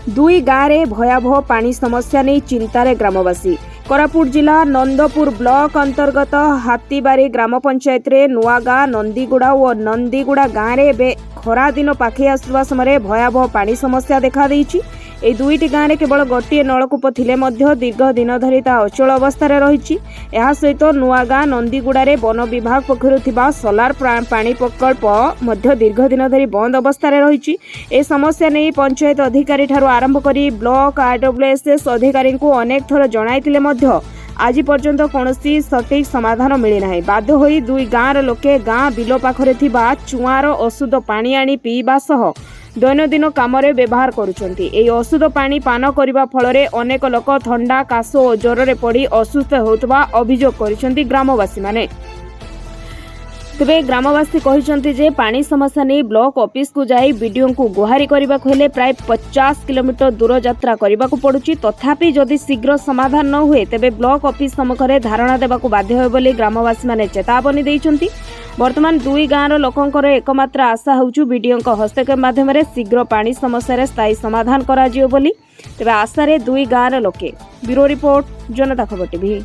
दुई गाँव में भयावह पानी समस्या नहीं चिंतार ग्रामवासी। कोरापुट जिला नंदपुर ब्लॉक अंतर्गत हाथीबारी ग्राम पंचायत रे नुआगाँ नंदीगुड़ा और नंदीगुड़ा गाँव में खरा दिन पाखे आसुवा समय भयावह पानी समस्या देखा देइछि। ए दुईटी गाँव में केवल गोटे नलकूप थिले मध्य दीर्घ दिन धरी ता अचल अवस्था रही। यह सहित नुआगाँ नंदीगुड़े वन विभाग पक्षरु थिबा सोलार पानी प्रकल्प मध्य दीर्घ दिन धरी बंद अवस्था रही। ए समस्या नहीं पंचायत अधिकारी ठारू आरंभ करी ब्लॉक आरडब्ल्यूएसएस अधिकारी को अनेक थर जणाइतिले मध्य आज पर्यंत कौनसी सटीक समाधान मिलना। बाध्य होई दुई गाँवर लोके गाँ बिल पाखरे थिबा चुआर अशुद्ध पानी आनी पीवा सह दैनंदिन काम व्यवहार करुछंती। एई अशुद्ध पानी पान करिबा फଳରେ अनेक लोक थंडा काश और ज्वर पड़ी असुस्थ होतबा अभियोग करिसंती ग्रामवासी माने। तेबे ग्रामवासी कहिसंती जे पानी समस्या नहीं ब्लॉक ऑफिस को जाई वीडियो को गुहारी करबा को हेले प्राय 50 किलोमीटर दूर यात्रा करबा को पड़ुची। तथापि जदि शीघ्र समाधान न हुए तेबे ब्लॉक ऑफिस सम्मुखरे धारणा देबा को बाध्य होय बोली ग्रामवासी माने चेतावनी दैछंती। वर्तमान दुई गाँवर लोकंकर एकमात्र आशा होउछु वीडियो हस्तक्षेप माध्यम शीघ्र पानी समस्या स्थायी समाधान करा जियो बोली। तेबे आशा रे दुई गाँवर लोके। ब्यूरो रिपोर्ट जनता खबर टीवी।